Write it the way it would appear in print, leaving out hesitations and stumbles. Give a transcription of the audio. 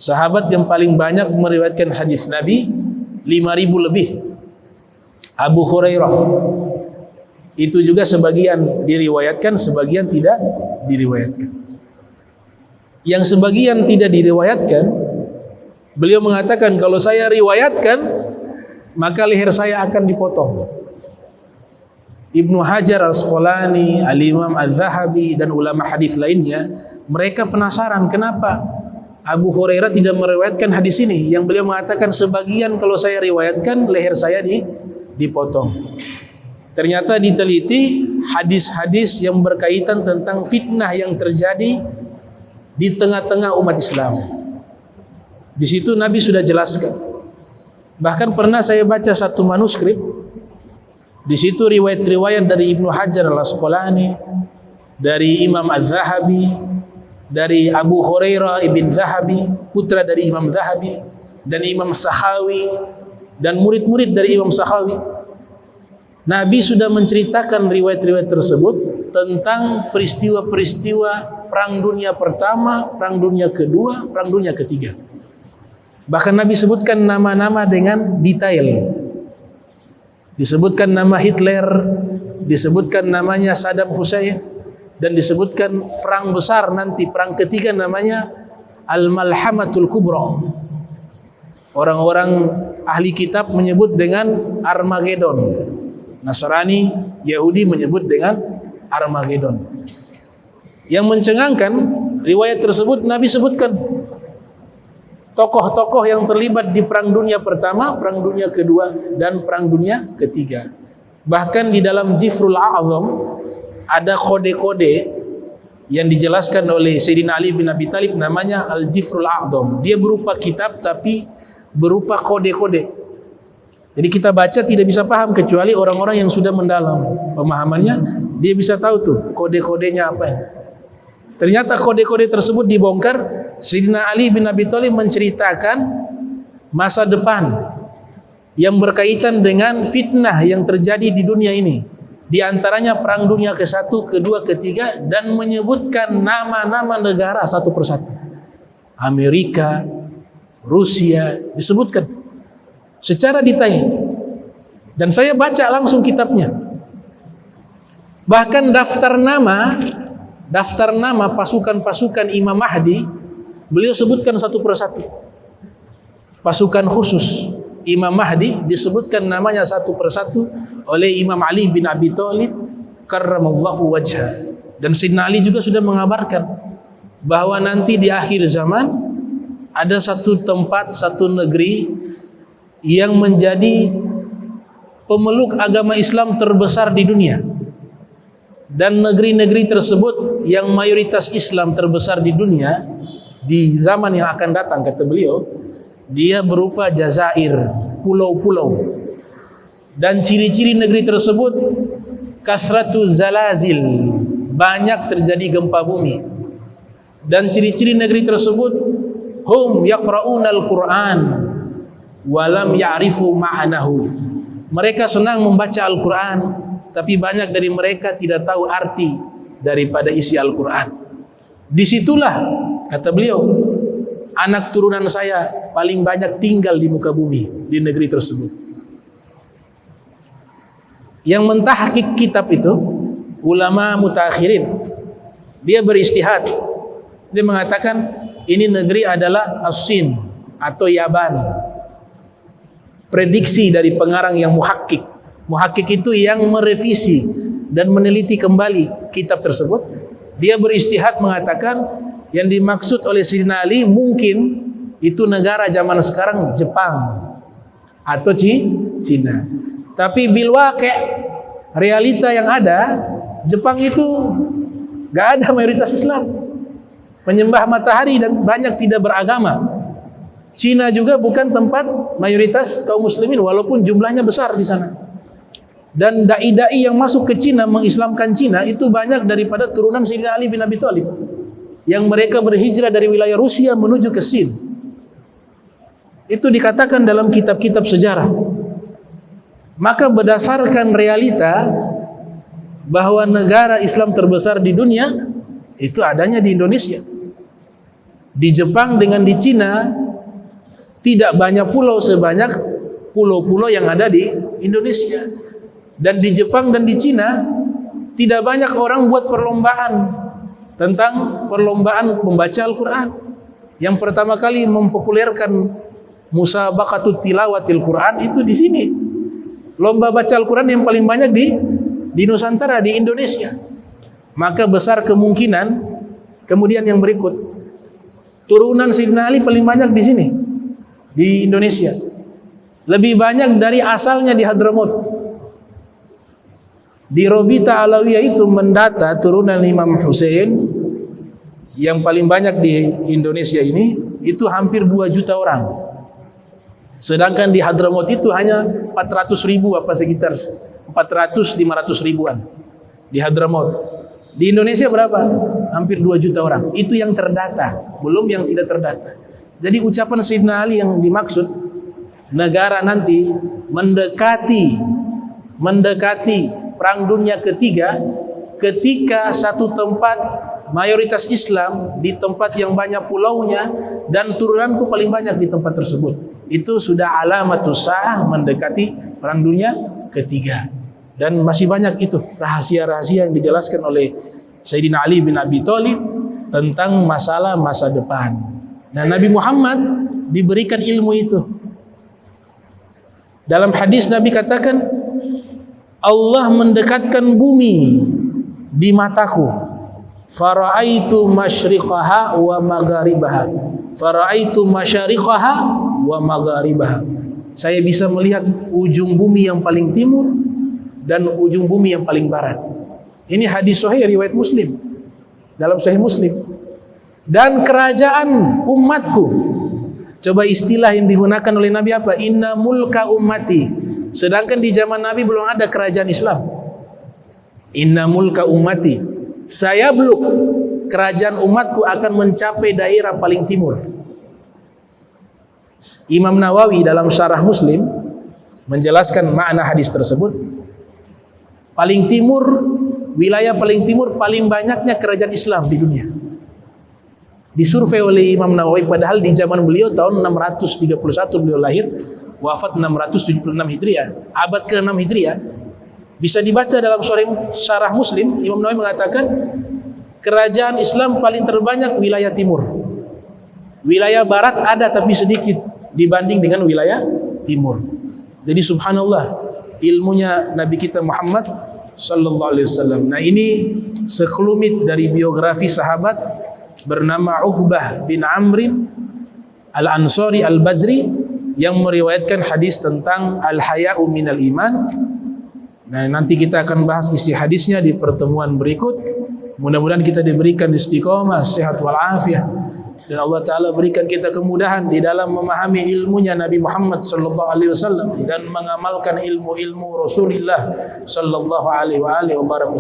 Sahabat yang paling banyak meriwayatkan hadis Nabi 5.000 lebih. Abu Hurairah itu juga sebagian diriwayatkan, sebagian tidak diriwayatkan. Yang sebagian tidak diriwayatkan, beliau mengatakan kalau saya riwayatkan maka leher saya akan dipotong. Ibnu Hajar Al-Asqalani, Al-Imam Al-Zahabi dan ulama hadis lainnya, mereka penasaran kenapa Abu Hurairah tidak meriwayatkan hadis ini, yang beliau mengatakan sebagian kalau saya riwayatkan leher saya dipotong. Ternyata diteliti hadis-hadis yang berkaitan tentang fitnah yang terjadi di tengah-tengah umat Islam. Di situ Nabi sudah jelaskan. Bahkan pernah saya baca satu manuskrip. Di situ riwayat-riwayat dari Ibnu Hajar Al-Asqalani, dari Imam Az-Zahabi, dari Abu Hurairah ibn Zahabi, putra dari Imam Zahabi, dan Imam Sakhawi, dan murid-murid dari Imam Sakhawi. Nabi sudah menceritakan riwayat-riwayat tersebut tentang peristiwa-peristiwa Perang Dunia Pertama, Perang Dunia Kedua, Perang Dunia Ketiga. Bahkan Nabi sebutkan nama-nama dengan detail. Disebutkan nama Hitler, disebutkan namanya Saddam Hussein, dan disebutkan perang besar nanti, perang ketiga namanya Al-Malhamatul Kubra. Orang-orang ahli kitab menyebut dengan Armageddon. Nasrani, Yahudi menyebut dengan Armageddon. Yang mencengangkan, riwayat tersebut Nabi sebutkan tokoh-tokoh yang terlibat di Perang Dunia Pertama, Perang Dunia Kedua, dan Perang Dunia Ketiga. Bahkan di dalam Zifrul A'zam ada kode-kode yang dijelaskan oleh Sayyidina Ali bin Abi Thalib, namanya Al-Zifrul A'zam. Dia berupa kitab tapi berupa kode-kode. Jadi kita baca tidak bisa paham kecuali orang-orang yang sudah mendalam pemahamannya, dia bisa tahu tuh kode-kodenya apa ini. Ternyata kode-kode tersebut dibongkar. Sayyidina Ali bin Abi Thalib menceritakan masa depan yang berkaitan dengan fitnah yang terjadi di dunia ini. Di antaranya Perang Dunia ke-1, kedua, ketiga, dan menyebutkan nama-nama negara satu persatu. Amerika, Rusia disebutkan secara detail. Dan saya baca langsung kitabnya. Bahkan daftar nama pasukan-pasukan Imam Mahdi beliau sebutkan satu persatu. Pasukan khusus Imam Mahdi disebutkan namanya satu persatu oleh Imam Ali bin Abi Thalib karramallahu wajha. Dan Sayyidina Ali juga sudah mengabarkan bahwa nanti di akhir zaman ada satu tempat, satu negeri yang menjadi pemeluk agama Islam terbesar di dunia. Dan negeri-negeri tersebut yang mayoritas Islam terbesar di dunia di zaman yang akan datang, kata beliau, dia berupa Jazair, pulau-pulau. Dan ciri-ciri negeri tersebut kasratu zalazil, banyak terjadi gempa bumi. Dan ciri-ciri negeri tersebut hum yaqra'unal Qur'an walam ya'rifu ma'anahu. Mereka senang membaca Al-Quran, tapi banyak dari mereka tidak tahu arti daripada isi Al-Quran. Disitulah, kata beliau, anak turunan saya paling banyak tinggal di muka bumi, di negeri tersebut. Yang mentahqiq kitab itu ulama mutakhirin, dia beristihad. Dia mengatakan ini negeri adalah As-Sin atau Yaban. Prediksi dari pengarang yang muhakkik. Muhakkik itu yang merevisi dan meneliti kembali kitab tersebut. Dia beristihad mengatakan yang dimaksud oleh Sayyidina Ali mungkin itu negara zaman sekarang Jepang atau Cina. Tapi bilwaqi' realita yang ada, Jepang itu gak ada mayoritas Islam, menyembah matahari dan banyak tidak beragama. Cina juga bukan tempat mayoritas kaum muslimin walaupun jumlahnya besar di sana. Dan dai-dai yang masuk ke Cina mengislamkan Cina itu banyak daripada turunan Sayyidina Ali bin Abi Thalib yang mereka berhijrah dari wilayah Rusia menuju ke Sin. Itu dikatakan dalam kitab-kitab sejarah. Maka berdasarkan realita bahwa negara Islam terbesar di dunia itu adanya di Indonesia. Di Jepang dengan di Cina tidak banyak pulau sebanyak pulau-pulau yang ada di Indonesia. Dan di Jepang dan di Cina tidak banyak orang buat perlombaan tentang perlombaan membaca Al-Quran. Yang pertama kali mempopulerkan musabaqatut tilawatil Quran itu di sini. Lomba baca Al-Quran yang paling banyak di Nusantara, di Indonesia. Maka besar kemungkinan kemudian yang berikut, turunan Sayyidina Ali paling banyak di sini, di Indonesia. Lebih banyak dari asalnya di Hadramaut. Di Robita Alawiyah itu mendata turunan Imam Hussein yang paling banyak di Indonesia ini itu hampir 2 juta orang. Sedangkan di Hadramaut itu hanya 400 ribu apa sekitar 400-500 ribuan di Hadramaut. Di Indonesia berapa? Hampir 2 juta orang. Itu yang terdata, belum yang tidak terdata. Jadi ucapan Sayyidina Ali yang dimaksud, negara nanti mendekati Perang Dunia Ketiga ketika satu tempat mayoritas Islam di tempat yang banyak pulaunya dan turunanku paling banyak di tempat tersebut. Itu sudah alamatus sa'ah mendekati Perang Dunia Ketiga. Dan masih banyak itu rahasia-rahasia yang dijelaskan oleh Sayyidina Ali bin Abi Thalib tentang masalah masa depan. Nah, Nabi Muhammad diberikan ilmu itu. Dalam hadis Nabi katakan, Allah mendekatkan bumi di mataku. Fara'aitu masyriqaha wa magharibaha. Fara'aitu masyariqaha wa magharibaha. Saya bisa melihat ujung bumi yang paling timur dan ujung bumi yang paling barat. Ini hadis sahih riwayat Muslim. Dalam Sahih Muslim. Dan kerajaan umatku. Coba istilah yang digunakan oleh Nabi apa? Inna mulka ummati. Sedangkan di zaman Nabi belum ada kerajaan Islam. Inna mulka ummati. Saya belum. Kerajaan umatku akan mencapai daerah paling timur. Imam Nawawi dalam Syarah Muslim menjelaskan makna hadis tersebut. Paling timur, wilayah paling timur paling banyaknya kerajaan Islam di dunia. Disurvei oleh Imam Nawawi, padahal di zaman beliau tahun 631 beliau lahir, wafat 676 Hijriah, abad ke-6 Hijriah. Bisa dibaca dalam Syarah Muslim, Imam Nawawi mengatakan kerajaan Islam paling terbanyak wilayah timur. Wilayah barat ada tapi sedikit dibanding dengan wilayah timur. Jadi subhanallah, ilmunya Nabi kita Muhammad sallallahu alaihi wasallam. Nah, ini sekelumit dari biografi sahabat bernama Uqbah bin Amrin Al-Ansari Al-Badri yang meriwayatkan hadis tentang al-haya'u minal iman. Nah, nanti kita akan bahas isi hadisnya di pertemuan berikut. Mudah-mudahan kita diberikan istiqomah, sehat wal afiah, dan Allah Ta'ala berikan kita kemudahan di dalam memahami ilmunya Nabi Muhammad sallallahu alaihi wasallam dan mengamalkan ilmu-ilmu Rasulullah sallallahu alaihi wasallam.